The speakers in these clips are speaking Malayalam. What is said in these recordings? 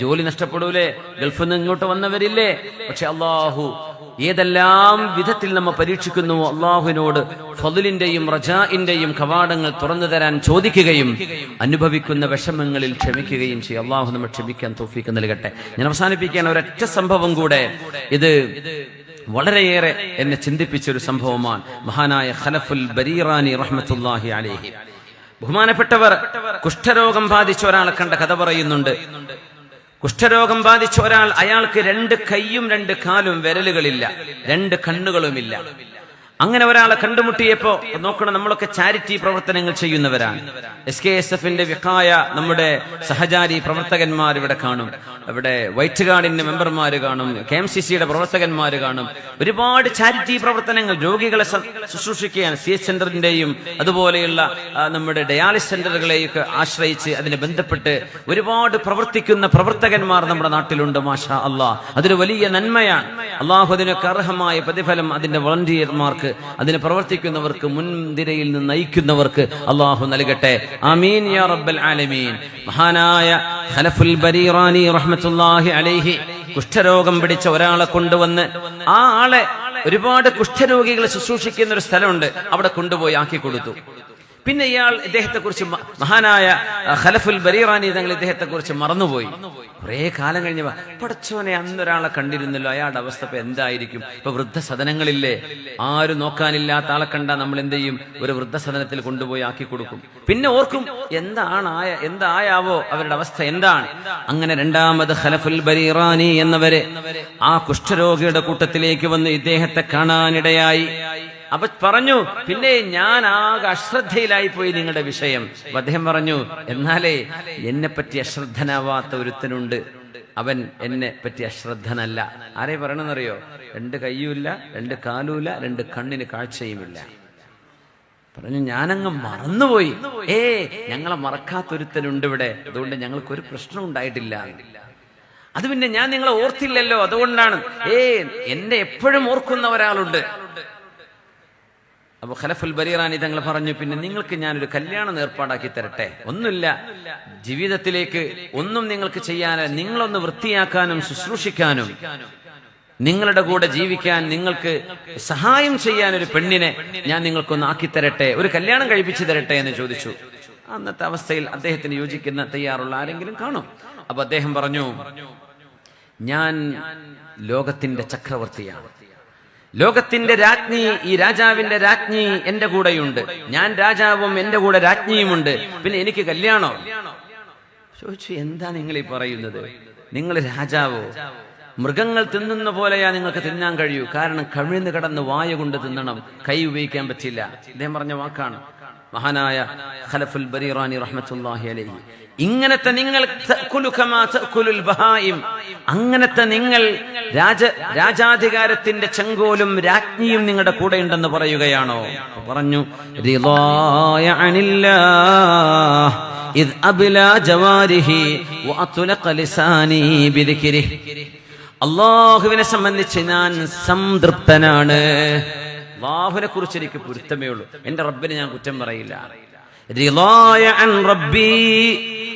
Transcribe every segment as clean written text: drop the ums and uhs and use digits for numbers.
ജോലി നഷ്ടപ്പെടൂലേ? ഗൾഫിൽ നിന്ന് ഇങ്ങോട്ട് വന്നവരില്ലേ? പക്ഷെ അള്ളാഹു ഏതെല്ലാം വിധത്തിൽ നമ്മെ പരീക്ഷിക്കുന്നു, അള്ളാഹുവിനോട് ഫദ്ലിന്റെയും റജാഇന്റെയും കവാടങ്ങൾ തുറന്നു തരാൻ ചോദിക്കുകയും അനുഭവിക്കുന്ന വിഷമങ്ങളിൽ ക്ഷമിക്കുകയും ചെയ്യും. അള്ളാഹു നമ്മെ ക്ഷമിക്കാൻ തൗഫീഖ് നൽകട്ടെ. ഞാൻ അവസാനിപ്പിക്കാൻ ഒരൊറ്റ സംഭവം കൂടെ. ഇത് വളരെയേറെ എന്നെ ചിന്തിപ്പിച്ച ഒരു സംഭവമാണ്. മഹാനായ ഖലഫുൽ ബരീറാനി റഹ്മത്തുള്ളാഹി അലൈഹി, ബഹുമാനപ്പെട്ടവർ കുഷ്ഠരോഗം ബാധിച്ച ഒരാളെ കണ്ട കഥ പറയുന്നുണ്ട്. കുഷ്ഠരോഗം ബാധിച്ച ഒരാൾ, അയാൾക്ക് 2 കൈയും 2 കാലും, വിരലുകളില്ല, 2 കണ്ണുകളുമില്ല. അങ്ങനെ ഒരാളെ കണ്ടുമുട്ടിയപ്പോ, നോക്കണം, നമ്മളൊക്കെ ചാരിറ്റി പ്രവർത്തനങ്ങൾ ചെയ്യുന്നവരാണ്. SKSF-ന്റെ വിഖായ നമ്മുടെ സഹചാരി പ്രവർത്തകന്മാർ ഇവിടെ കാണും, ഇവിടെ വൈറ്റ് ഗാർഡിന്റെ മെമ്പർമാര് കാണും, KMCC-യുടെ പ്രവർത്തകന്മാര് കാണും. ഒരുപാട് ചാരിറ്റി പ്രവർത്തനങ്ങൾ, രോഗികളെ ശുശ്രൂഷിക്കാൻ CH സെന്ററിന്റെയും അതുപോലെയുള്ള നമ്മുടെ ഡയാലിസിസ് സെന്ററുകളെയൊക്കെ ആശ്രയിച്ച് അതിനെ ബന്ധപ്പെട്ട് ഒരുപാട് പ്രവർത്തിക്കുന്ന പ്രവർത്തകന്മാർ നമ്മുടെ നാട്ടിലുണ്ട്. മാഷാ അല്ലാഹ്, അതൊരു വലിയ നന്മയാണ്. അള്ളാഹു അതിനൊക്കെ അർഹമായ പ്രതിഫലം അതിന്റെ വോളണ്ടിയർമാർക്ക്, അതിന് പ്രവർത്തിക്കുന്നവർക്ക്, മുൻനിരയിൽ നിന്ന് നയിക്കുന്നവർക്ക് അള്ളാഹു നൽകട്ടെ. ആമീൻ യാ റബ്ബൽ ആലമീൻ. മഹാനായ ഖലഫുൽ ബരീറാനി റഹ്മത്തുള്ളാഹി അലൈഹി കുഷ്ഠരോഗം പിടിച്ച ഒരാളെ കൊണ്ടുവന്ന്, ആ ആളെ ഒരുപാട് കുഷ്ഠരോഗികളെ ശുശ്രൂഷിക്കുന്ന ഒരു സ്ഥലമുണ്ട്, അവിടെ കൊണ്ടുപോയി ആക്കി കൊടുത്തു. പിന്നെ ഇദ്ദേഹത്തെ കുറിച്ച്, മഹാനായ ഖലഫുൽ ബരീറാനി തങ്ങൾ ഇദ്ദേഹത്തെ കുറിച്ച് മറന്നുപോയി. കുറെ കാലം കഴിഞ്ഞ, പടച്ചോനെ, അന്നൊരാളെ കണ്ടിരുന്നല്ലോ, അയാളുടെ അവസ്ഥ ഇപ്പൊ എന്തായിരിക്കും? ഇപ്പൊ വൃദ്ധസദനങ്ങളില്ലേ, ആരും നോക്കാനില്ലാത്ത ആളെ കണ്ടാ നമ്മൾ എന്ത് ചെയ്യും? ഒരു വൃദ്ധസദനത്തിൽ കൊണ്ടുപോയി ആക്കി കൊടുക്കും. പിന്നെ ഓർക്കും, എന്തായാവോ അവരുടെ അവസ്ഥ എന്താണ്? അങ്ങനെ രണ്ടാമത് ഖലഫുൽ ബരീറാനി എന്നവരെ ആ കുഷ്ഠരോഗിയുടെ കൂട്ടത്തിലേക്ക് വന്ന് ഇദ്ദേഹത്തെ കാണാനിടയായി. അപ്പൊ പറഞ്ഞു, പിന്നെ ഞാൻ ആകെ അശ്രദ്ധയിലായി പോയി നിങ്ങളുടെ വിഷയം. അദ്ദേഹം പറഞ്ഞു, എന്നാലേ എന്നെ പറ്റി അശ്രദ്ധനാവാത്ത ഒരുത്തനുണ്ട്, അവൻ എന്നെ പറ്റി അശ്രദ്ധനല്ല. ആരെ പറയണമെന്നറിയോ? 2 കയ്യുമില്ല, 2 കാലുമില്ല, 2 കണ്ണിന് കാഴ്ചയുമില്ല. പറഞ്ഞു, ഞാനങ്ങ് മറന്നുപോയി. ഞങ്ങളെ മറക്കാത്തൊരുത്തനുണ്ട് ഇവിടെ, അതുകൊണ്ട് ഞങ്ങൾക്കൊരു പ്രശ്നം ഉണ്ടായിട്ടില്ല. അത് പിന്നെ ഞാൻ നിങ്ങളെ ഓർത്തില്ലല്ലോ, അതുകൊണ്ടാണ്. എന്നെ എപ്പോഴും ഓർക്കുന്ന ഒരാളുണ്ട്. അപ്പൊ ഖലഫുൽ ബരീറാനി തങ്ങൾ പറഞ്ഞു, പിന്നെ നിങ്ങൾക്ക് ഞാനൊരു കല്യാണം ഏർപ്പാടാക്കി തരട്ടെ. ഒന്നുമില്ല, ജീവിതത്തിലേക്ക് ഒന്നും നിങ്ങൾക്ക് ചെയ്യാൻ, നിങ്ങളൊന്ന് വൃത്തിയാക്കാനും ശുശ്രൂഷിക്കാനും നിങ്ങളുടെ കൂടെ ജീവിക്കാൻ നിങ്ങൾക്ക് സഹായം ചെയ്യാൻ ഒരു പെണ്ണിനെ ഞാൻ നിങ്ങൾക്കൊന്ന് ആക്കി തരട്ടെ, ഒരു കല്യാണം കഴിപ്പിച്ചു തരട്ടെ എന്ന് ചോദിച്ചു. അന്നത്തെ അവസ്ഥയിൽ അദ്ദേഹത്തിന് യോജിക്കുന്ന തയ്യാറുള്ള ആരെങ്കിലും കാണും? അപ്പൊ അദ്ദേഹം പറഞ്ഞു, ഞാൻ ലോകത്തിന്റെ ചക്രവർത്തിയാണ്, ലോകത്തിന്റെ രാജ്ഞി, ഈ രാജാവിന്റെ രാജ്ഞി എന്റെ കൂടെയുണ്ട്, ഞാൻ രാജാവും എന്റെ കൂടെ രാജ്ഞിയുമുണ്ട്, പിന്നെ എനിക്ക് കല്യാണോ? ചോദിച്ചു, എന്താ നിങ്ങൾ ഈ പറയുന്നത്? നിങ്ങൾ രാജാവോ? മൃഗങ്ങൾ തിന്നുന്ന പോലെയാ നിങ്ങൾക്ക് തിന്നാൻ കഴിയൂ, കാരണം കവിഴ്ന്ന് കിടന്ന് വായ കൊണ്ട് തിന്നണം, കൈ ഉപയോഗിക്കാൻ പറ്റില്ല. അദ്ദേഹം പറഞ്ഞ വാക്കാണ്. മഹാനായ ഖലഫുൽ ബരീറാനി റഹ്മത്തുള്ളാഹി അലൈഹി, ഇങ്ങനത്തെ നിങ്ങൾ അങ്ങനത്തെ നിങ്ങൾ രാജാധികാരത്തിന്റെ ചെങ്കോലും രാജ്ഞിയും നിങ്ങളുടെ കൂടെ ഉണ്ടെന്ന് പറയുകയാണോ? പറഞ്ഞു, അല്ലാഹുവിനെ സംബന്ധിച്ച് ഞാൻ സംതൃപ്തനാണ്. അല്ലാഹുവിനെ കുറിച്ച് എനിക്ക് പൊരുത്തമേ ഉള്ളൂ, എന്റെ റബ്ബിനെ ഞാൻ കുറ്റം പറയില്ല.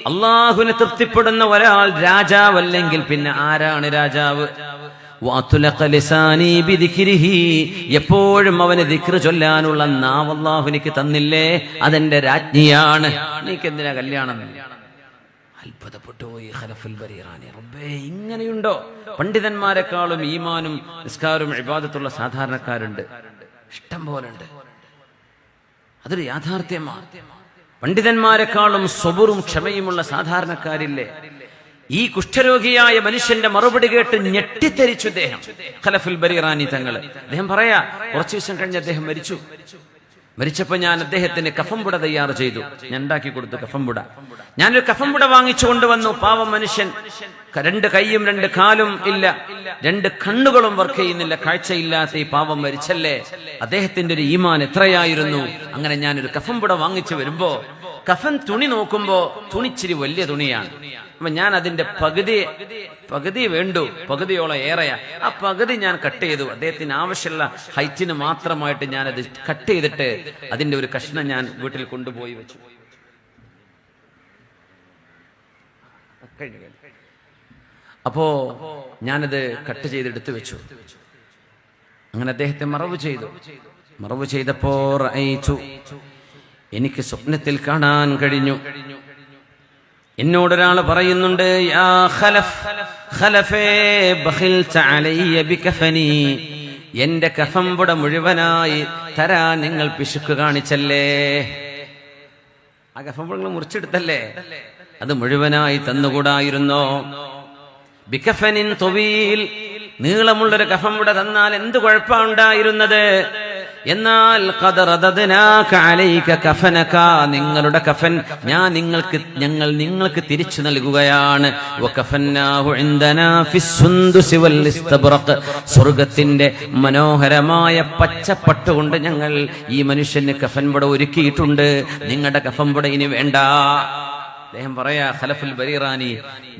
അള്ളാഹുവിനെ തൃപ്തിപ്പെടുന്ന ഒരാൾ രാജാവല്ലെങ്കിൽ പിന്നെ ആരാണ് രാജാവ്? എപ്പോഴും അവന് ദിക്ർ ചൊല്ലാനുള്ള നാവ് അല്ലാഹു എനിക്ക് തന്നില്ലേ, അതെന്റെ രാജ്ഞിയാണ്. നീക്ക് എന്തിനാ കല്യാണം? അത്ഭുതപ്പെട്ടു പോയി ഖലഫുൽ ബരീറാനി. റബ്ബേ, ഇങ്ങനെയുണ്ടോ? പണ്ഡിതന്മാരെക്കാളും ഈമാനും നിസ്കാരവും ഇബാദത്തുള്ള സാധാരണക്കാരുണ്ട്, ഇഷ്ടം പോലുണ്ട്. അതൊരു യാഥാർത്ഥ്യമാണ്. പണ്ഡിതന്മാരെക്കാളും സ്വബറും ക്ഷമയുമുള്ള സാധാരണക്കാരില്ലേ? ഈ കുഷ്ഠരോഗിയായ മനുഷ്യന്റെ മറുപടി കേട്ട് ഞെട്ടിത്തെരിച്ചു അദ്ദേഹം, ഖലഫുൽ ബരീറാനി തങ്ങൾ. അദ്ദേഹം പറയാ, കുറച്ചു ദിവസം കഴിഞ്ഞ് അദ്ദേഹം മരിച്ചു. മരിച്ചപ്പോ ഞാൻ അദ്ദേഹത്തിന് കഫംപുട തയ്യാർ ചെയ്തു, ഞാൻ ഉണ്ടാക്കി കൊടുത്തു കഫംപുട. ഞാനൊരു കഫംപുട വാങ്ങിച്ചു കൊണ്ടുവന്നു. പാവം മനുഷ്യൻ, 2 കൈയും 2 കാലും ഇല്ല, 2 കണ്ണുകളും വർക്ക് ചെയ്യുന്നില്ല, കാഴ്ചയില്ലാത്ത ഈ പാവം മരിച്ചല്ലേ, അദ്ദേഹത്തിന്റെ ഒരു ഈമാൻ എത്രയായിരുന്നു. അങ്ങനെ ഞാനൊരു കഫംപുട വാങ്ങിച്ചു വരുമ്പോ, കഫൻ തുണി നോക്കുമ്പോ തുണിച്ചിരി വലിയ തുണിയാണ്. അപ്പൊ ഞാൻ അതിന്റെ പകുതി വേണ്ടു, പകുതിയോളം ഏറെയാ. ആ പകുതി ഞാൻ കട്ട് ചെയ്തു. അദ്ദേഹത്തിന് ആവശ്യമുള്ള ഹൈറ്റിന് മാത്രമായിട്ട് ഞാനത് കട്ട് ചെയ്തിട്ട് അതിന്റെ ഒരു കഷ്ണം ഞാൻ വീട്ടിൽ കൊണ്ടുപോയി വെച്ചു. കഴിഞ്ഞു. അപ്പോ ഞാനത് കട്ട് ചെയ്തെടുത്തു വെച്ചു. അങ്ങനെ അദ്ദേഹത്തെ മറവ് ചെയ്തപ്പോ റഅയ്തു, എനിക്ക് സ്വപ്നത്തിൽ കാണാൻ കഴിഞ്ഞു, എന്നോടൊരാൾ പറയുന്നുണ്ട്, യാ ഖലഫേ ബഖിൽത അലയ്യ ബികഫനി, എന്റെ കഫംപുട മുഴുവനായി തരാൻ നിങ്ങൾ പിശുക്ക് കാണിച്ചല്ലേ. ആ കഫംപുട മുറിച്ചെടുത്തല്ലേ, അത് മുഴുവനായി തന്നുകൂടായിരുന്നോ? ബികഫനിൻ ത്വീൽ, നീളമുള്ളൊരു കഫംപുട തന്നാൽ എന്ത് കുഴപ്പമുണ്ടായിരുന്നത്? എന്നാൽ നിങ്ങളുടെ കഫൻ ഞങ്ങൾ നിങ്ങൾക്ക് തിരിച്ചു നൽകുകയാണ്. സ്വർഗത്തിന്റെ മനോഹരമായ പച്ചപ്പട്ടുകൊണ്ട് ഞങ്ങൾ ഈ മനുഷ്യന് കഫൻപുട ഒരുക്കിയിട്ടുണ്ട്, നിങ്ങളുടെ കഫൻപുട ഇനി വേണ്ട. അദ്ദേഹം പറയാ, ഖലഫുൽ ബരീറാനി,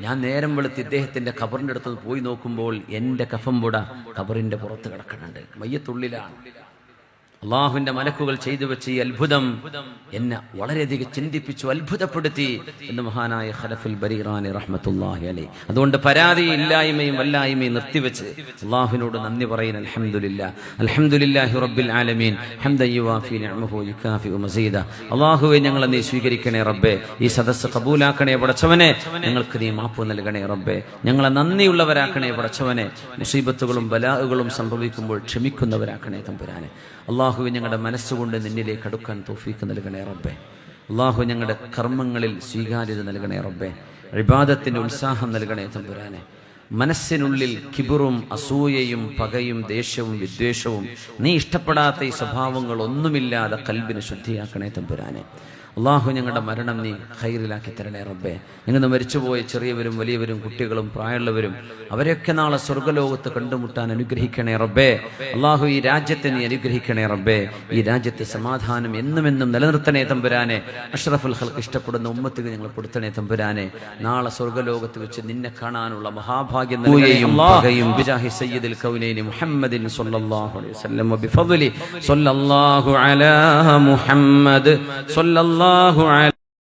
ഞാൻ നേരം വെളുത്ത് ഇദ്ദേഹത്തിന്റെ ഖബറിന്റെ അടുത്ത് പോയി നോക്കുമ്പോൾ എന്റെ കഫൻപുട ഖബറിന്റെ പുറത്ത് കിടക്കുന്നുണ്ട്, മയ്യത്തുള്ളിലാണ്. അള്ളാഹുവിന്റെ മലക്കുകൾ ചെയ്തു വെച്ച ഈ അത്ഭുതം എന്നെ വളരെയധികം ചിന്തിപ്പിച്ചു, അത്ഭുതപ്പെടുത്തി എന്ന് മഹാനായ ഖലഫുൽ ബരീറാനി റഹ്മത്തുള്ളാഹി അലൈഹി. അതുകൊണ്ട് പരാതിയില്ലായ്മയും വല്ലായ്മയും നിർത്തിവെച്ച് അള്ളാഹുവിനോട് നന്ദി പറയുന്ന അൽഹംദുലില്ലാഹി റബ്ബിൽ ആലമീൻ ഹംദൻ യുവാഫി നിഅമഹു യുകാഫിഉ മസീദ. അള്ളാഹുവേ, ഞങ്ങളെ നീ സ്വീകരിക്കണേ റബ്ബേ, ഈ സദസ്സ് കബൂലാക്കണേ പടച്ചവനെ, ഞങ്ങൾക്ക് നീ മാപ്പ് നൽകണേ റബ്ബേ, ഞങ്ങളെ നന്ദിയുള്ളവരാക്കണേ പടച്ചവനെ, മുസീബത്തുകളും ബലാഹുകളും സംഭവിക്കുമ്പോൾ ക്ഷമിക്കുന്നവരാക്കണേ തമ്പുരാനെ. അള്ളാഹുവെ, ഞങ്ങളുടെ മനസ്സുകൊണ്ട് നിന്നിലേക്ക് അടുക്കാൻ തൗഫീഖ് നൽകണേ റബ്ബേ. അള്ളാഹു, ഞങ്ങളുടെ കർമ്മങ്ങളിൽ സ്വീകാര്യത നൽകണേ റബ്ബേ, ഇബാദത്തിന്റെ ഉത്സാഹം നൽകണേ തമ്പുരാനെ. മനസ്സിനുള്ളിൽ കിബറും അസൂയയും പകയും ദേഷ്യവും വിദ്വേഷവും നീ ഇഷ്ടപ്പെടാത്ത ഈ സ്വഭാവങ്ങൾ ഒന്നുമില്ലാതെ കൽബിനെ ശുദ്ധിയാക്കണേ തമ്പുരാനെ. അള്ളാഹു, ഞങ്ങളുടെ മരണം നീ ഖൈറിലാക്കി തരണേ റബ്ബേ. ഞങ്ങൾ മരിച്ചുപോയ ചെറിയവരും വലിയവരും കുട്ടികളും പ്രായമുള്ളവരും അവരെയൊക്കെ നാളെ സ്വർഗ്ഗലോകത്ത് കണ്ടുമുട്ടാൻ അനുഗ്രഹിക്കണേ റബ്ബേ. അള്ളാഹു, ഈ രാജ്യത്തെ നീ അനുഗ്രഹിക്കണേ റബ്ബേ. ഈ രാജ്യത്തെ സമാധാനം എന്നുമെന്നും നിലനിർത്തണേ തമ്പുരാനെ. അഷ്റഫുൽ ഖൽഖ് ഇഷ്ടപ്പെടുന്ന ഉമ്മത്തിക്ക് ഞങ്ങൾ പെടുത്തണേ തമ്പുരാനെ. നാളെ സ്വർഗ്ഗലോകത്ത് വെച്ച് നിന്നെ കാണാനുള്ള മഹാഭാഗ്യം നൽകുകയും ബിജാഹി സയ്യിദുൽ കൗനൈനി മുഹമ്മദിൻ സ്വല്ലല്ലാഹു അലൈഹി വസല്ലം വബിഫദ്ലി സ്വല്ലല്ലാഹു അലാ മുഹമ്മദ് സ്വല്ലല്ലാഹു